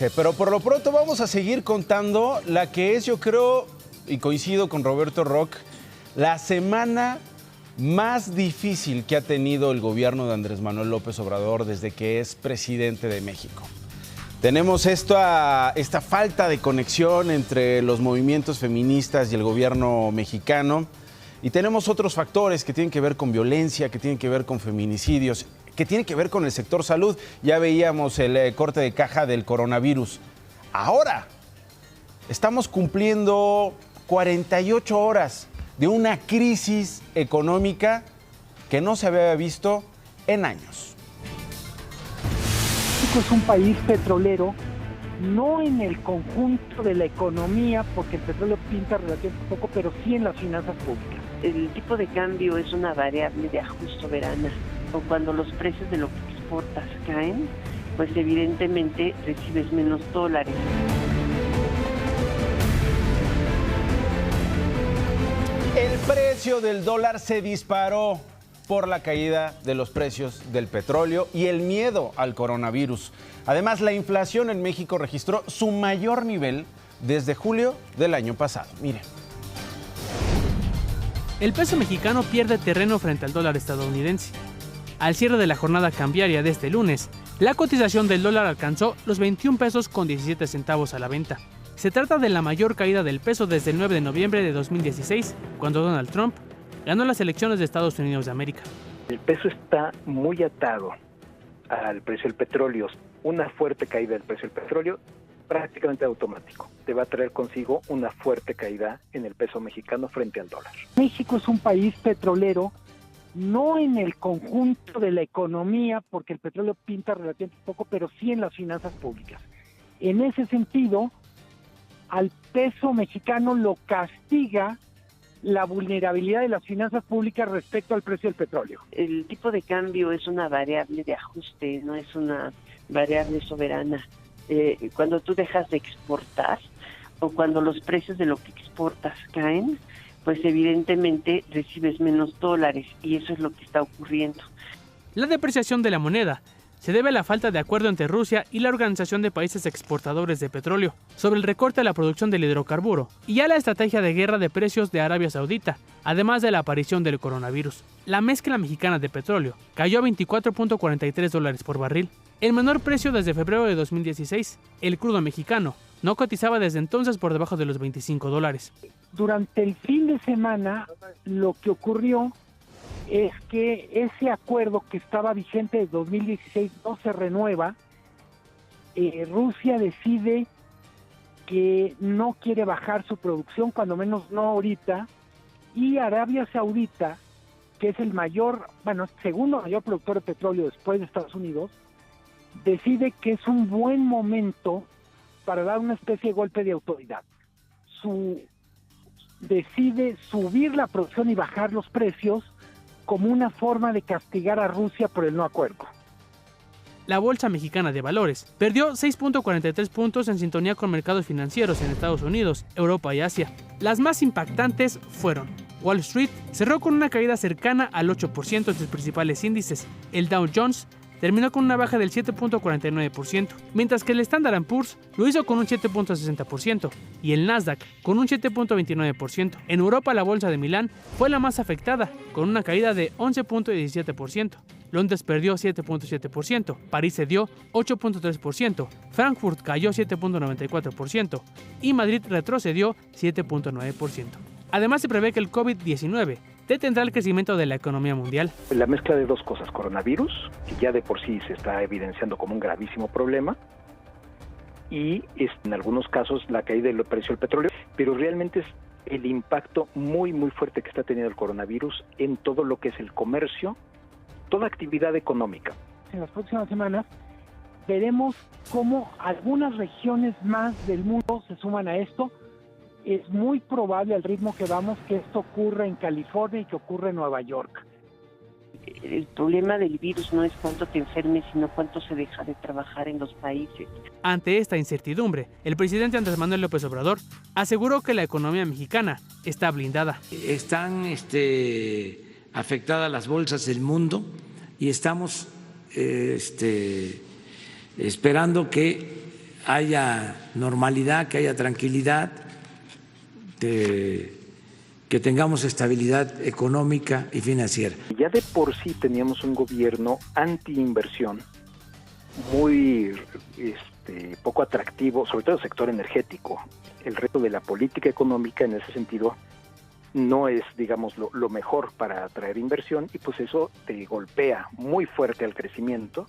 Pero por lo pronto vamos a seguir contando la que es, yo creo, y coincido con Roberto Roch, la semana más difícil que ha tenido el gobierno de Andrés Manuel López Obrador desde que es presidente de México. Tenemos esta falta de conexión entre los movimientos feministas y el gobierno mexicano, y tenemos otros factores que tienen que ver con violencia, que tienen que ver con feminicidios, que tienen que ver con el sector salud. Ya veíamos el corte de caja del coronavirus. Ahora estamos cumpliendo 48 horas de una crisis económica que no se había visto en años. México es un país petrolero, no en el conjunto de la economía, porque el petróleo pinta relativamente poco, pero sí en las finanzas públicas. El tipo de cambio es una variable de ajuste soberana, o cuando los precios de lo que exportas caen, pues evidentemente recibes menos dólares. El precio del dólar se disparó por la caída de los precios del petróleo y el miedo al coronavirus. Además, la inflación en México registró su mayor nivel desde julio del año pasado. Miren. El peso mexicano pierde terreno frente al dólar estadounidense. Al cierre de la jornada cambiaria de este lunes, la cotización del dólar alcanzó los 21 pesos con 17 centavos a la venta. Se trata de la mayor caída del peso desde el 9 de noviembre de 2016, cuando Donald Trump ganó las elecciones de Estados Unidos de América. El peso está muy atado al precio del petróleo. Una fuerte caída del precio del petróleo prácticamente automático te va a traer consigo una fuerte caída en el peso mexicano frente al dólar. México es un país petrolero, no en el conjunto de la economía, porque el petróleo pinta relativamente poco, pero sí en las finanzas públicas. En ese sentido, al peso mexicano lo castiga la vulnerabilidad de las finanzas públicas respecto al precio del petróleo. El tipo de cambio es una variable de ajuste, no es una variable soberana. Cuando tú dejas de exportar o cuando los precios de lo que exportas caen, pues evidentemente recibes menos dólares y eso es lo que está ocurriendo. La depreciación de la moneda se debe a la falta de acuerdo entre Rusia y la Organización de Países Exportadores de Petróleo sobre el recorte de la producción del hidrocarburo y a la estrategia de guerra de precios de Arabia Saudita, además de la aparición del coronavirus. La mezcla mexicana de petróleo cayó a $24.43 por barril, el menor precio desde febrero de 2016. El crudo mexicano no cotizaba desde entonces por debajo de los $25. Durante el fin de semana, lo que ocurrió es que ese acuerdo que estaba vigente desde 2016 no se renueva. Rusia decide que no quiere bajar su producción, cuando menos no ahorita, y Arabia Saudita, que es el segundo mayor productor de petróleo después de Estados Unidos, decide que es un buen momento para dar una especie de golpe de autoridad. Decide subir la producción y bajar los precios como una forma de castigar a Rusia por el no acuerdo. La Bolsa Mexicana de Valores perdió 6.43 puntos en sintonía con mercados financieros en Estados Unidos, Europa y Asia. Las más impactantes fueron: Wall Street cerró con una caída cercana al 8% en sus principales índices. El Dow Jones terminó con una baja del 7.49%, mientras que el Standard & Poor's lo hizo con un 7.60% y el Nasdaq con un 7.29%. En Europa, la bolsa de Milán fue la más afectada, con una caída de 11.17%. Londres perdió 7.7%, París cedió 8.3%, Frankfurt cayó 7.94% y Madrid retrocedió 7.9%. Además, se prevé que el COVID-19 detendrá el crecimiento de la economía mundial. La mezcla de dos cosas: coronavirus, que ya de por sí se está evidenciando como un gravísimo problema, y en algunos casos la caída del precio del petróleo, pero realmente es el impacto muy muy fuerte que está teniendo el coronavirus en todo lo que es el comercio, toda actividad económica. En las próximas semanas veremos cómo algunas regiones más del mundo se suman a esto. Es muy probable, al ritmo que vamos, que esto ocurra en California y que ocurra en Nueva York. El problema del virus no es cuánto te enfermes, sino cuánto se deja de trabajar en los países. Ante esta incertidumbre, el presidente Andrés Manuel López Obrador aseguró que la economía mexicana está blindada. Están afectadas las bolsas del mundo y estamos esperando que haya normalidad, que haya tranquilidad, que tengamos estabilidad económica y financiera. Ya de por sí teníamos un gobierno anti-inversión muy poco atractivo, sobre todo el sector energético. El reto de la política económica en ese sentido no es, digamos, lo mejor para atraer inversión, y pues eso te golpea muy fuerte al crecimiento.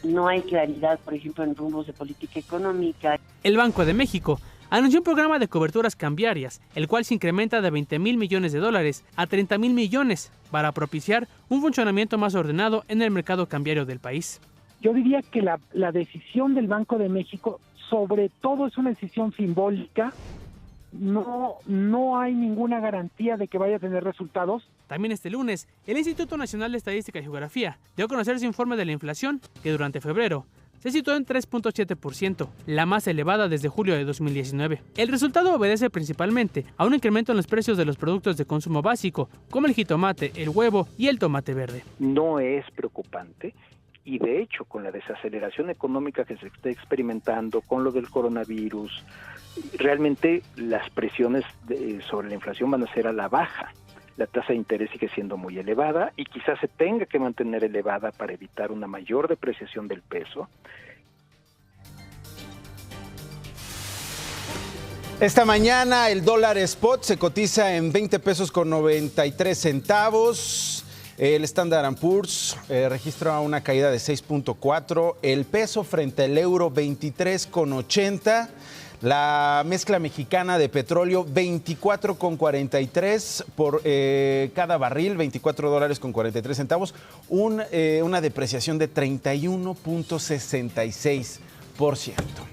No hay claridad, por ejemplo, en rumbos de política económica. El Banco de México anunció un programa de coberturas cambiarias, el cual se incrementa de 20,000 millones de dólares a 30,000 millones para propiciar un funcionamiento más ordenado en el mercado cambiario del país. Yo diría que la decisión del Banco de México, sobre todo, es una decisión simbólica. No hay ninguna garantía de que vaya a tener resultados. También este lunes, el Instituto Nacional de Estadística y Geografía dio a conocer su informe de la inflación, que durante febrero se situó en 3.7%, la más elevada desde julio de 2019. El resultado obedece principalmente a un incremento en los precios de los productos de consumo básico, como el jitomate, el huevo y el tomate verde. No es preocupante, y de hecho, con la desaceleración económica que se está experimentando, con lo del coronavirus, realmente las presiones sobre la inflación van a ser a la baja. La tasa de interés sigue siendo muy elevada y quizás se tenga que mantener elevada para evitar una mayor depreciación del peso. Esta mañana el dólar spot se cotiza en 20 pesos con 93 centavos. El Standard & Poor's registra una caída de 6.4. El peso frente al euro 23.80. La mezcla mexicana de petróleo 24.43 por cada barril, $24.43. Una depreciación de 31.66%.